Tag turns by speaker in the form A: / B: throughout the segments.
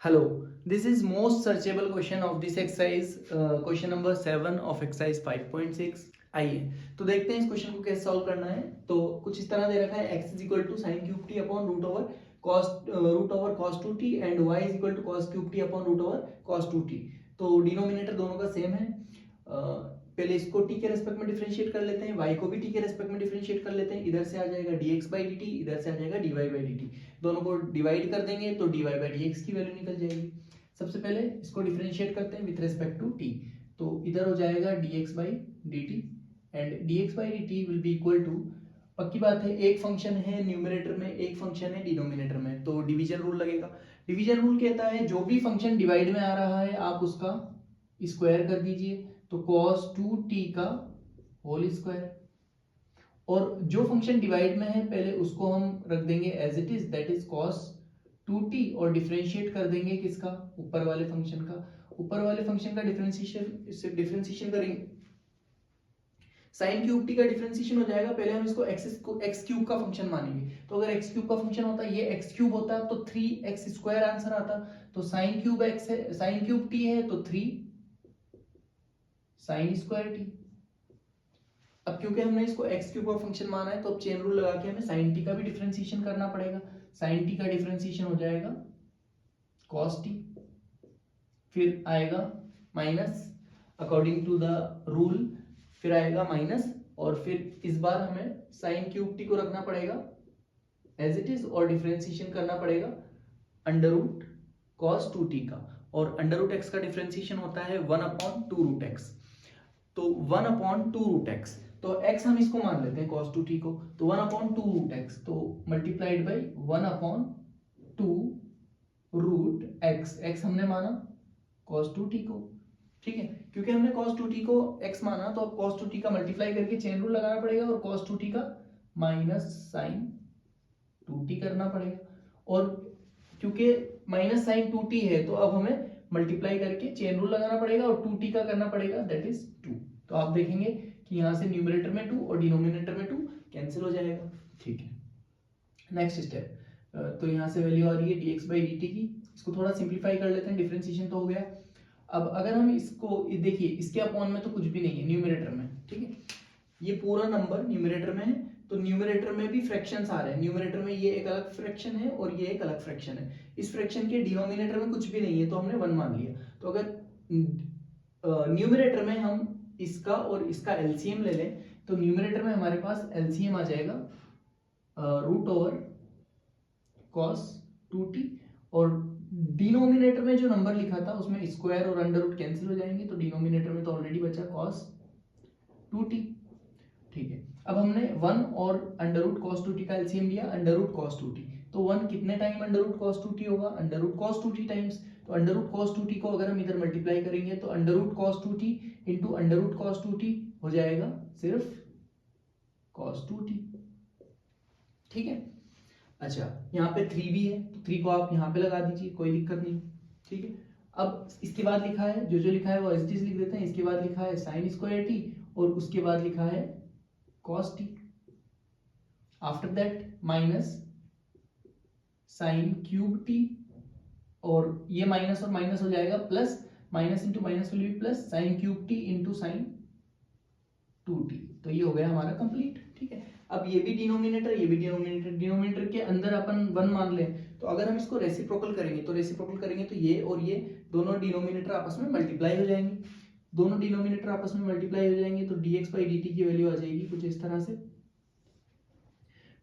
A: Hello, this is most searchable question of this exercise, question number 7 of exercise 5.6। आइए तो देखते हैं इस क्वेश्चन को कैसे सॉल्व करना है। तो कुछ इस तरह दे रखा है x is equal to sine cube t upon root over cos two t and y is equal to cos cube t upon root over cos two t. तो डिनोमिनेटर दोनों का सेम है। पहले इसको t के रेस्पेक्ट में differentiate कर लेते हैं, y को भी t के रेस्पेक्ट में डिफरेंशिएट कर लेते हैं। इधर से आ जाएगा dx बाई dt, इधर से आ जाएगा dy बाई dt। दोनों को डिवाइड कर देंगे तो dy बाई dx की वैल्यू निकल जाएगी। सबसे पहले इसको डिफरेंशिएट करते हैं विथ रेस्पेक्ट टू t। तो इधर हो जाएगा dx by dt and dx by dt will be equal to, पक्की बात है, एक फंक्शन है न्यूमरेटर में, एक फंक्शन है डिनोमिनेटर में, तो डिवीजन रूल लगेगा। डिवीजन रूल कहता है जो भी फंक्शन डिवाइड में आ रहा है आप उसका स्क्वायर कर दीजिए, तो cos 2t का होल स्क्वायर। और जो फंक्शन डिवाइड में है पहले उसको हम रख देंगे as it is, that is cos 2t, और डिफरेंशिएट कर देंगे किसका, ऊपर वाले फंक्शन का। ऊपर वाले फंक्शन का डिफरेंशिएशन करेंगे, साइन क्यूब टी का डिफरेंशिएशन हो जाएगा। पहले हम इसको एक्स क्यूब का फंक्शन मानेंगे, तो अगर एक्स क्यूब का फंक्शन होता है, ये एक्स क्यूब होता तो 3x स्क्वायर आंसर आता। तो साइन क्यूब एक्स है, साइन क्यूब टी है तो 3 साइन स्क्वायर टी। अब क्योंकि हमने इसको एक्स क्यूब का फंक्शन माना है तो अब चेन रूल लगा के हमें साइन टी का भी डिफरेंशिएशन करना पड़ेगा। साइन टी का डिफरेंशिएशन हो जाएगा cos टी, फिर आएगा minus according to the rule, फिर आएगा माइनस, और फिर इस बार हमें साइन क्यूब टी को रखना पड़ेगा एज इट इज और डिफरेंशिएशन करना पड़ेगा अंडर रूट cos 2t का। और अंडर रूट एक्स का डिफरेंशिएशन होता है 1/2 रूट एक्स। तो 1/2 रूट एक्स, तो x हम इसको मान लेते हैं cos 2t को, तो 1/2 रूट एक्स, तो multiplied by 1/2 root x. x हमने माना cos 2t को, ठीक है। क्योंकि हमने cos 2t को x माना तो अब cos 2t का मल्टीप्लाई करके चेन रूल लगाना पड़ेगा और cos 2t का माइनस साइन 2t करना पड़ेगा। और क्योंकि माइनस साइन 2t है तो अब हमें मल्टीप्लाई करके चेन रूल लगाना पड़ेगा और 2t का करना पड़ेगा, दैट इज 2। तो आप देखेंगे कि यहां से न्यूमरेटर में 2 और डिनोमिनेटर में 2 कैंसिल हो जाएगा, ठीक है। नेक्स्ट स्टेप, तो यहां से वैल्यू आ रही है dx बाई dt की। इसको थोड़ा सिंप्लीफाई कर लेते हैं, डिफरेंशिएशन तो हो गया। अब अगर हम इसको देखिए, इसके अपॉन में तो कुछ भी नहीं है न्यूमरेटर में, ठीक है। ये पूरा नंबर न्यूमरेटर में है, तो न्यूमरेटर में भी फ्रैक्शंस आ रहे हैं। न्यूमरेटर में ये एक अलग फ्रैक्शन है और ये एक अलग फ्रैक्शन है। इस फ्रैक्शन के डिनोमिनेटर में कुछ भी नहीं है तो हमने 1 मान लिया। तो अगर न्यूमरेटर में हम इसका और इसका एलसीएम ले लें तो न्यूमरेटर में हमारे पास एलसीएम आ जाएगा रूट ओवर cos 2t, और डिनोमिनेटर में जो नंबर लिखा था उसमें स्क्वायर और अंडर रूट कैंसिल हो जाएंगे, तो डिनोमिनेटर में तो ऑलरेडी बचा cos 2t, ठीक है। अब हमने 1 और अंडर रूट cos 2t का एलसीएम लिया, अंडर रूट cos 2t। तो 1 कितने time under root cos 2t होगा, under root cos 2t times. तो अंडर रूट cos 2t को अगर हम इधर मल्टीप्लाई करेंगे तो under root cos 2t into under root cos 2t हो जाएगा सिर्फ cos 2t, ठीक है। अच्छा, यहाँ पे 3 भी है तो 3 को आप यहाँ पे लगा दीजिए, कोई दिक्कत नहीं, ठीक है। अब इसके बाद लिखा है, जो लिखा है वो एज इट इज लिख देते हैं। इसके बाद लिखा है साइन स्क्वायर टी और उसके बाद लिखा है cos t। After that minus sign cube T, और ये माइनस और माइनस हो जाएगा plus, minus into minus will be plus, sign cube T into sine 2t। तो ये हो गया हमारा कंप्लीट, ठीक है। अब ये भी डिनोमिनेटर, ये भी डिनोमिनेटर, डिनोमिनेटर के अंदर अपन 1 मान लें तो अगर हम इसको रेसिप्रोकल करेंगे तो ये और ये दोनों डिनोमिनेटर आपस में मल्टीप्लाई हो जाएंगे। दोनों डिनोमिनेटर आपस में मल्टीप्लाई हो जाएंगे तो dx बाई dt की वैल्यू आ जाएगी कुछ इस तरह से।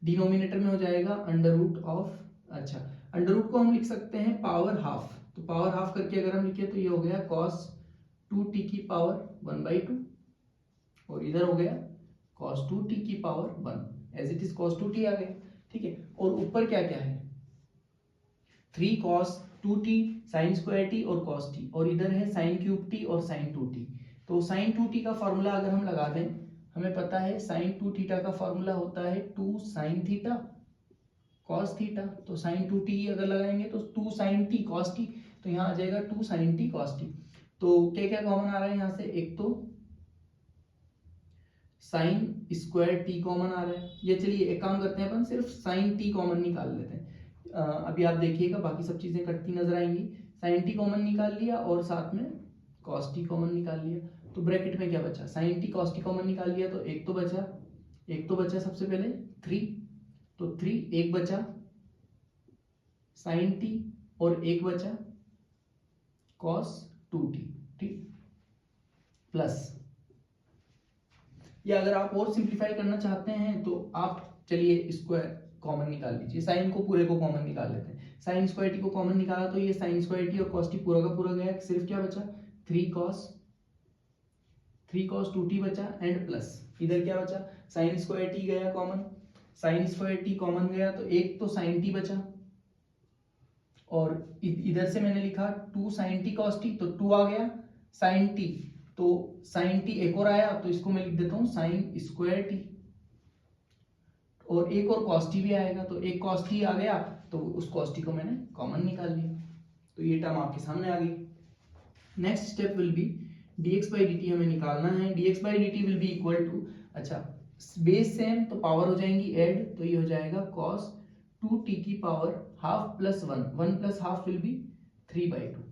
A: डिनोमिनेटर में हो जाएगा अंडर रूट ऑफ, अच्छा अंडर रूट को हम लिख सकते हैं पावर हाफ, तो पावर हाफ करके अगर हम लिखे तो ये हो गया cos 2t की पावर 1/2, और इधर हो गया cos 2t की power 1, as it is cos 2t आ गया, ठीक है। और ऊपर क्या क्या है, 3 cos 2t sin square t और cos t, और इधर है sin क्यूब t और sin 2t। तो sin 2t का फॉर्मूला अगर हम लगा दें, हमें पता है sin 2 थीटा का फॉर्मूला होता है 2 sin थीटा cos थीटा। तो sin 2t अगर लगाएंगे तो 2 sin t cos t, तो यहाँ आ जाएगा 2 sin t cos t। तो क्या क्या कॉमन आ रहा है यहाँ से, एक तो साइन स्क्वायर टी कॉमन आ रहा है, ये चलिए एक काम करते हैं अपन सिर्फ साइन टी कॉमन निकाल लेते हैं। अभी आप देखिएगा बाकी सब चीजें कटती नजर आएंगी। साइन टी कॉमन निकाल लिया और साथ में कॉस टी कॉमन निकाल लिया, तो ब्रैकेट में क्या बचा, sine t cos t common निकाल लिया तो एक तो बचा सबसे पहले 3, तो 3 एक बचा साइन टी और एक बचा कॉस 2t, ठीक, प्लस, या अगर आप और सिंप्लीफाई करना चाहते हैं तो आप चलिए स्क्वायर कॉमन निकाल लीजिए, साइन को पूरे को कॉमन निकाल लेते हैं, साइन स्क्वायर टी को कॉमन निकाला तो ये साइन स्क्वायर टी और कॉस टी पूरा का पूरा गया, सिर्फ क्या बचा 3 cos 2t बचा एंड प्लस इधर क्या बचा साइन स्क्वायर टी गया common, sign square T common गया तो एक तो साइन टी बचा और इधर से मैंने लिखा 2 sin t cos t, तो 2 आ गया sin t, तो sin t एक और आया तो इसको मैं लिख देता हूँ sin स्क्वायर t, और एक और cos t भी आएगा तो एक cos t आ गया तो उस cos t को मैंने कॉमन निकाल लिया, तो ये टर्म आपके सामने आ गई। Next step will be dx by dt हमें निकालना है, dx by dt will be equal to, अच्छा बेस सेम तो पावर हो जाएंगी ऐड, तो ये हो जाएगा cos 2t की power half plus 1 plus half will be 3/2,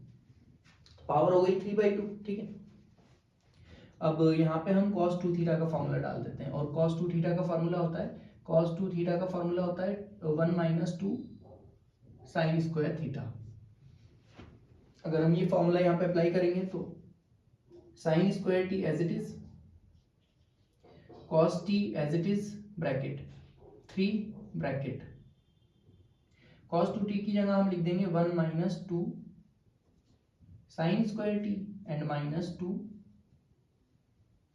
A: power हो गई 3/2, ठीक है। अब यहाँ पे हम cos 2 थीटा का फॉर्मूला डाल देते हैं, और cos 2 थीटा का फॉर्मूला होता है 1 माइनस 2 साइन स्क्वायर थीटा। अगर हम ये फॉर्मूला यहाँ पे अप्लाई करेंगे तो sine square t as it is, cos t as it is, bracket 3 bracket cos 2t की जगह हम लिख देंगे 1 minus 2 sine square t and minus 2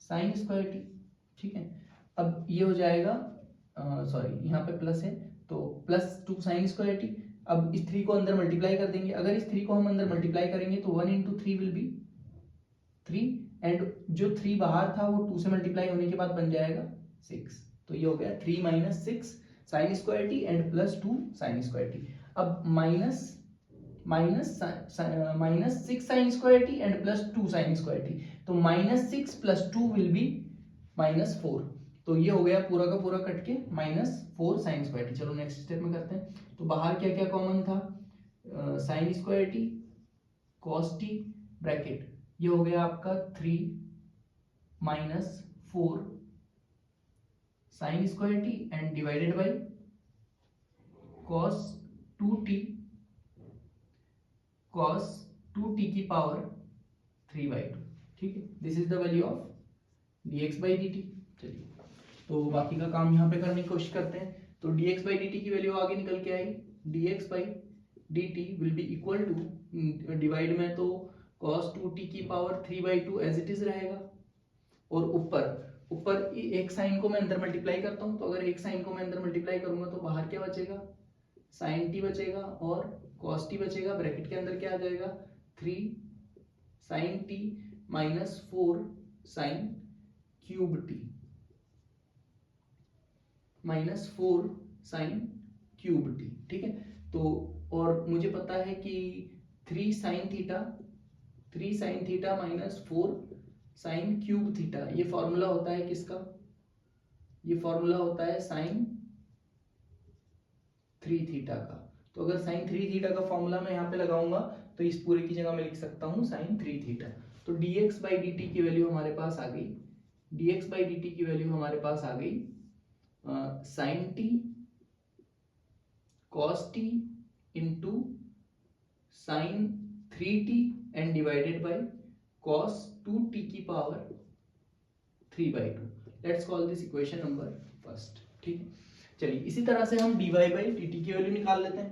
A: sine square t, ठीक है। अब ये हो जाएगा सॉरी यहाँ पे प्लस है तो प्लस 2 साइन स्क्वायर टी, अब इस 3 को अंदर मल्टीप्लाई कर देंगे, अगर इस 3 को हम अंदर मल्टीप्लाई करेंगे तो 1 into 3 विल बी 3 एंड जो 3 बाहर था वो 2 से मल्टीप्लाई होने के बाद बन जाएगा 6, तो ये हो गया 3 minus 6 sine square t and plus 2 sine square t. अब minus 6 sine square t and plus 2 sine square t, तो -6 प्लस 2 विल बी -4, तो ये हो गया पूरा का पूरा कट के -4 साइन स्क्वायर टी। चलो नेक्स्ट स्टेप में करते हैं, तो बाहर क्या क्या कॉमन था, sign square T cos t bracket, ये हो गया आपका 3 minus 4 sign square t and divided by cos 2t cos 2t की पावर 3/2, ठीक है। This is the value of dx by dt। चलिए तो बाकी का काम यहाँ पे करने की कोशिश करते हैं, तो dx by dt की वैल्यू आगे निकल के आई, dx by dt will be equal to, divide में तो cos 2t की पावर 3/2 एज इट इज रहेगा, और ऊपर एक साइन को मैं अंदर मल्टीप्लाई करता हूँ, तो अगर एक साइन को मैं अंदर मल्टीप्लाई करूंगा तो बाहर क्या बचेगा साइन टी बचेगा और cos t बचेगा, ब्रैकेट के अंदर क्या आ जाएगा 3 sine t minus 4 sine cube t minus 4 sine cube t, ठीक है। तो और मुझे पता है कि 3 sine theta minus 4 sine cube theta, ये फॉर्मूला होता है किसका, ये फॉर्मूला होता है साइन 3 थीटा का। तो अगर साइन 3 थीटा का फॉर्मूला मैं यहाँ पे लगाऊंगा तो इस पूरे की जगह मैं लिख सकता हूँ साइन 3 थीटा, तो dx by dt की वैल्यू हमारे पास आ गई, dx by dt की वैल्यू हमारे पास आ गई sine t cos t into sine 3t and divided by cos 2t की power 3/2। Let's call this equation number first, ठीक है। चलिए इसी तरह से हम dy by dt की वैल्यू निकाल लेते हैं,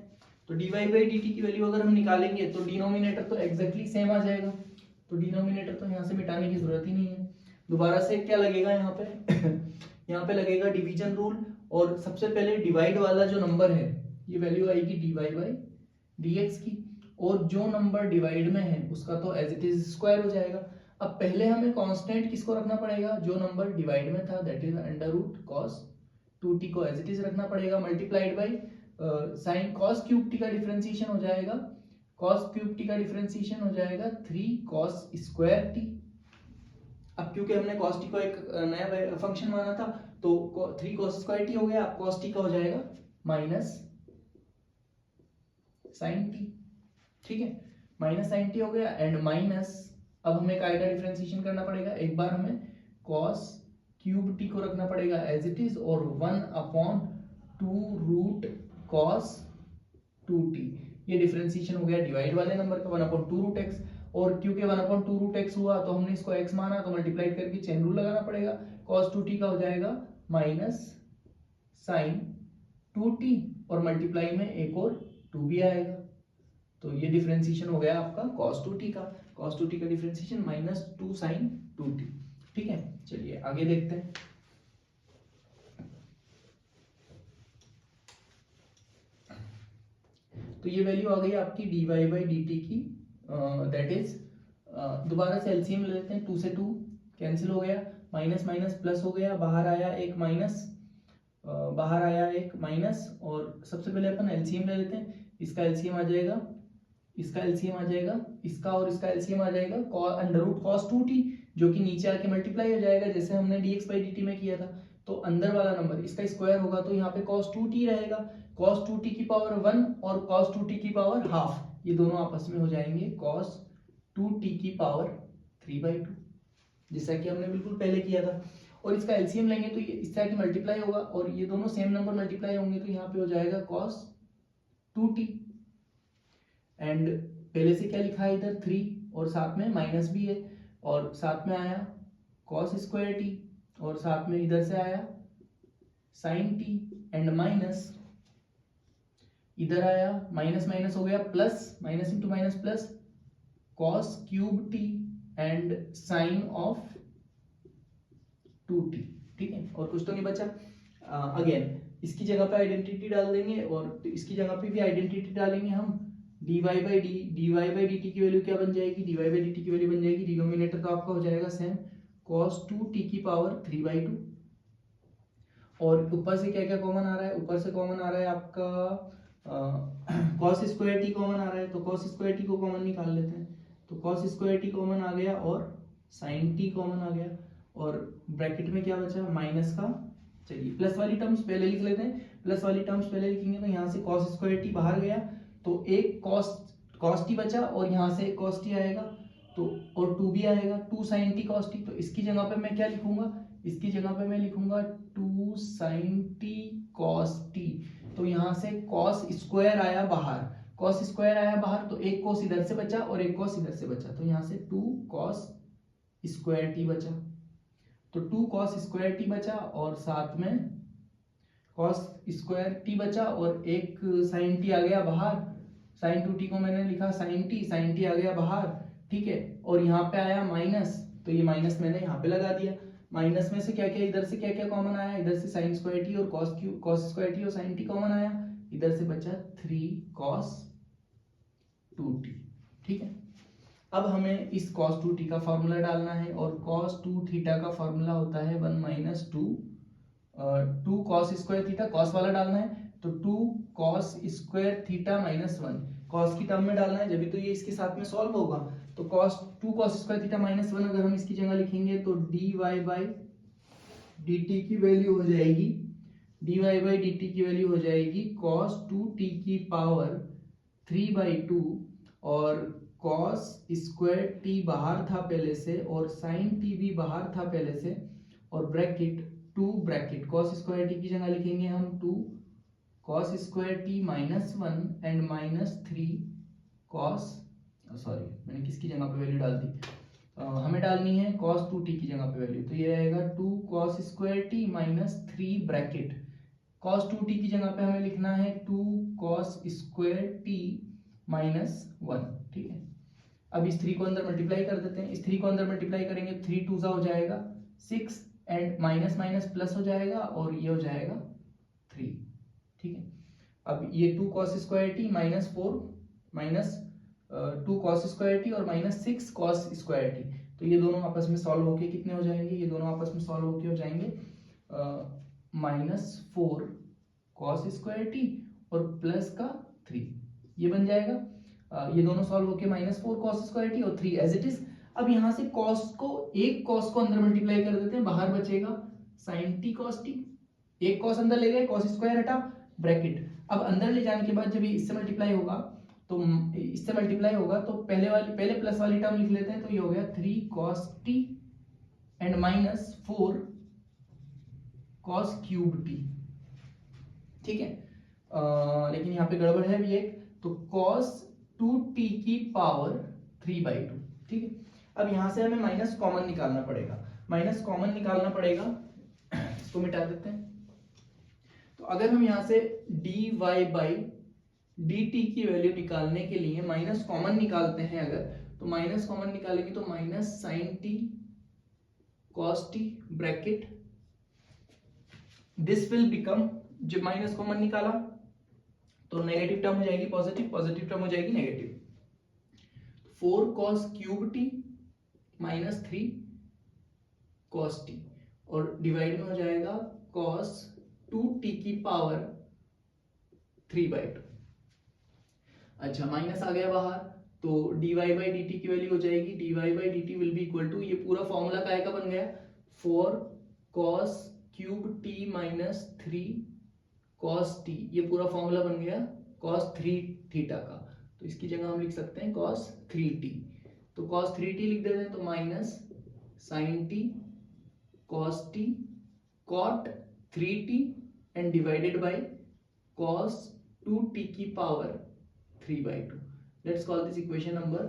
A: तो dy by dt की वैल्यू अगर हम निकालेंगे तो डिनोमिनेटर तो एग्जैक्टली सेम आ जाएगा, तो डिनोमिनेटर तो यहाँ से मिटाने की जरूरत ही नहीं है, दोबारा से क्या लगेगा यहाँ पे यहाँ पे लगेगा डिवीजन रूल, और सबसे पहले डिवाइड वाला जो नंबर है ये वैल्यू आएगी dy by dx की, और जो नंबर डिवाइड में है उसका तो एज इट इज स्क्वायर हो जाएगा। अब पहले हमें कांस्टेंट किसको रखना पड़ेगा, जो नंबर डिवाइड में था that is under root cos 2t को एज इट इज रखना पड़ेगा, multiplied by sine cos cube t का डिफरेंशिएशन हो जाएगा, cos क्यूब t का डिफरेंशिएशन हो जाएगा 3 cos स्क्वायर t। अब क्योंकि हमने cos t को एक नया फंक्शन माना था तो 3 cos स्क्वायर t हो गया, अब cos t का हो जाएगा माइनस साइन t, ठीक है, माइनस साइन टी हो गया एंड माइनस, अब हमें काय का डिफरेंशिएशन करना पड़ेगा, एक बार हमें कॉस क्यूब टी को रखना पड़ेगा एज इट इज और 1/2 रूट कॉस 2t, ये डिफरेंशिएशन हो गया डिवाइड वाले नंबर का 1/2 रूट एक्स, और क्योंकि 1/2 रूट एक्स हुआ तो हमने इसको x माना तो मल्टीप्लाई करके चेन रूल लगाना पड़ेगा, cos 2t का हो जाएगा माइनस साइन 2t और मल्टीप्लाई में एक और 2 भी आएगा, तो ये डिफरेंशिएशन हो गया आपका cos 2t का, cos 2t का डिफरेंशिएशन माइनस 2 साइन 2t। ठीक है, चलिए आगे देखते हैं। तो ये वैल्यू आ गई आपकी dy बाई डी टी की, दैट इज दोबारा से एलसीएम ले लेते हैं, 2 से 2 कैंसिल हो गया, माइनस माइनस प्लस हो गया, बाहर आया एक माइनस, बाहर आया एक माइनस, और सबसे पहले अपन एलसीएम ले लेते हैं, इसका एलसीएम आ जाएगा, इसका एलसीएम आ जाएगा, इसका और इसका एलसीएम आ जाएगा अंडर रूट कॉस 2t, जो कि नीचे आके मल्टीप्लाई हो जाएगा जैसे हमने dx बाई dt में किया था, तो अंदर वाला नंबर इसका स्क्वायर होगा तो यहाँ पे cos 2t रहेगा, cos 2t की पावर 1 और cos 2t की पावर हाफ, ये दोनों आपस में हो जाएंगे cos 2t की पावर 3/2, जैसा कि हमने बिल्कुल पहले किया था, और इसका एलसीएम लेंगे तो ये इस तरह की मल्टीप्लाई होगा और ये दोनों सेम नंबर मल्टीप्लाई होंगे तो यहाँ पे हो जाएगा cos 2t, एंड पहले से क्या लिखा है इधर 3 और साथ में माइनस भी है, और साथ में आया cos स्क्वायर टी और साथ में इधर से आया sin टी एंड माइनस, इधर आया माइनस माइनस हो गया plus, minus into minus plus cos cube t and sine of 2t। ठीक है, और कुछ तो नहीं बचा। अगेन इसकी जगह पे आइडेंटिटी डाल देंगे और इसकी जगह पे भी आइडेंटिटी डालेंगे हम, dy बाई dt की वैल्यू क्या बन जाएगी, dy बाई dt की वैल्यू बन जाएगी, डिनोमिनेटर तो आपका हो जाएगा सेम cos 2t की पावर 3/2, और ऊपर से क्या क्या कॉमन आ रहा है, ऊपर से कॉमन आ रहा है आपका cos स्क्वायर t कॉमन आ रहा है, तो cos स्क्वायर t को कॉमन निकाल लेते हैं, तो cos स्क्वायर t कॉमन आ गया और sin t कॉमन आ गया, और ब्रैकेट में क्या बचा माइनस का, चलिए प्लस वाली टर्म्स पहले लिख लेते हैं, प्लस वाली टर्म्स पहले लिखेंगे तो यहाँ से cos स्क्वायर टी बाहर गया तो एक cos टी बचा और यहाँ से cos टी आएगा तो, और 2 भी आएगा, 2 sin टी cos टी, तो इसकी जगह पे मैं क्या लिखूंगा, इसकी जगह पे मैं लिखूंगा 2 sin टी cos टी, तो यहाँ से cos स्क्वायर आया बाहर, cos स्क्वायर आया बाहर तो एक cos इधर से बचा और एक cos इधर से बचा, तो यहाँ से 2 cos स्क्वायर टी बचा, तो 2 cos स्क्वायर टी बचा और साथ में cos स्क्वायर टी बचा और एक sin टी आ गया बाहर, sin 2t को मैंने लिखा sin टी आ गया बाहर। ठीक है, और यहाँ पे आया माइनस, तो ये माइनस मैंने यहाँ पे लगा दिया, माइनस में से क्या क्या इधर से क्या क्या कॉमन आया, इधर से sin स्क्वायर टी और cos स्क्वायर टी और sin टी कॉमन आया, इधर से बचा 3 cos 2t। ठीक है, अब हमें इस cos 2t का फॉर्मूला डालना है और cos 2 थीटा का फॉर्मूला होता है 1 minus 2 cos square theta, cos वाला डालना है तो 2 cos square theta minus 1, cos की टर्म में डालना है जब तो ये इसके साथ में सॉल्व होगा, तो2 cos स्क्वायर थीटा माइनस 1 अगर हम इसकी जगह लिखेंगे तो dy बाई dt की वैल्यू हो जाएगी, dy बाई dt की वैल्यू हो जाएगी cos 2t की पावर 3/2 और cos स्क्वायर टी बाहर था पहले से और sin टी भी बाहर था पहले से, और bracket 2 bracket cos square T की जगह लिखेंगे हम 2 cos square T minus 1 and minus 3 cos, sorry मैंने किसकी जगह पे वैल्यू डाल दी, हमें डालनी है cos 2t की जगह पे वैल्यू, तो ये रहेगा 2 cos square T minus 3 bracket cos 2t की जगह पे हमें लिखना है 2 cos स्क्वायर टी माइनस 1। ठीक है, अब इस 3 को अंदर मल्टीप्लाई कर देते हैं, इस 3 को अंदर मल्टीप्लाई करेंगे 3 2 हो जाएगा 6 एंड माइनस माइनस प्लस हो जाएगा और ये हो जाएगा 3। ठीक है, अब ये 2 cos square T minus 4 minus 2 cos square T और माइनस 6 cos स्क्वायर टी, तो ये दोनों आपस में सॉल्व होके कितने हो जाएंगे, ये दोनों आपस में सॉल्व होके हो जाएंगे माइनस 4 cos स्क्वायर टी और प्लस का 3, ये बन जाएगा, ये दोनों सॉल्व होके माइनस 4 cos स्क्वायर टी और 3 एज इट इज। अब यहाँ से cos को, एक cos को अंदर मल्टीप्लाई कर देते हैं, बाहर बचेगा sin t cos t, एक cos अंदर ले गए, cos स्क्वायर हटा ब्रैकेट, अब अंदर ले जाने के बाद जब ये इससे मल्टीप्लाई होगा तो इससे मल्टीप्लाई होगा तो पहले प्लस वाली टर्म लिख लेते हैं, तो ये हो गया 3 cos t and minus 4 cos cube t। ठीक है, लेकिन यहाँ पे गड़बड़ है भी एक, तो cos 2t की पावर 3/2। ठीक है, अब यहां से हमें माइनस कॉमन निकालना पड़ेगा, इसको मिटा देते हैं। तो अगर हम यहां से dy बाई dt की वैल्यू निकालने के लिए माइनस कॉमन निकालते हैं, अगर तो माइनस कॉमन निकालेंगे तो minus sine t cos t bracket this will become, जब माइनस कॉमन निकाला तो नेगेटिव टर्म हो जाएगी पॉजिटिव, पॉजिटिव टर्म हो जाएगी negative, 4 cos cube t minus 3 cos T, और डिवाइड में हो जाएगा cos 2t की पावर 3/2। अच्छा, माइनस आ गया बाहर, तो dy बाई dt की वैल्यू हो जाएगी dy by dt will be equal to, ये पूरा फॉर्मूला काय का बन गया 4 cos cube t minus 3 cos t, ये पूरा फॉर्मूला बन गया cos 3 थीटा का। तो इसकी जगह हम लिख सकते हैं cos 3t, तो cos 3t लिख देते हैं, तो minus sin t cos t cot 3t and divided by cos 2t की power 3/2। Let's call this equation number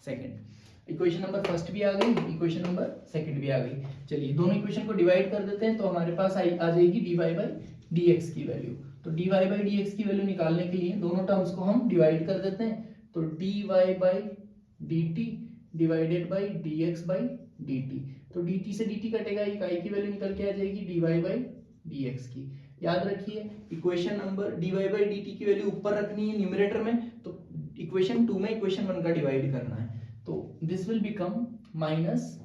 A: second. Equation number first भी आ गई, इक्वेशन नंबर सेकंड भी आ गई। चलिए दोनों इक्वेशन को डिवाइड कर देते हैं, तो हमारे पास आ जाएगी dy बाई dx की वैल्यू। तो dy बाई dx की वैल्यू निकालने के लिए दोनों टर्म्स को हम डिवाइड कर देते हैं, तो dy by dt divided by dx by dt, तो dt से dt कटेगा, इकाई की वैल्यू निकल के आ जाएगी dy बाई dx की। याद रखिए equation number dy by dt की वैल्यू ऊपर रखनी है न्यूमरेटर में, तो इक्वेशन 2 में इक्वेशन 1 का डिवाइड करना है, तो this will become minus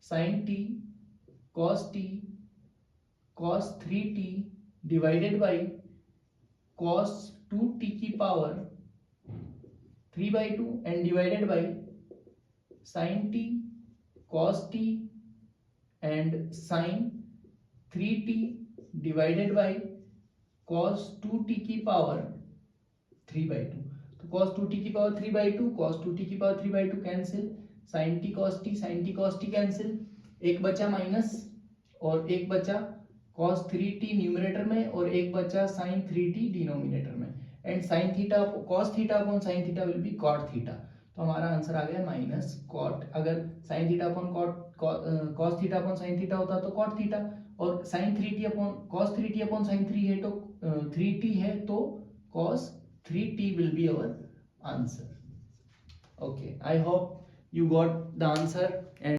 A: sin t cos t cos 3t divided by cos 2t की power 3/2 and divided by sin t cos t and sin 3t divided by cos 2t की power 3/2। तो cos 2t की power 3/2 cos 2t की power 3/2 cancel, sin t cos t cancel, एक बचा minus और एक बचा cos 3t न्यूमरेटर में और एक बचा sin 3t डिनोमिनेटर में, and sin theta cos theta upon sin theta will be cot theta. तो हमारा आंसर आ गया माइनस cot, अगर sin theta upon cos theta upon sin theta होता तो cot थीटा, और sin 3t upon cos 3t upon sin 3 है तो 3t है तो cos 3t will be our answer. Okay, I hope you got the answer and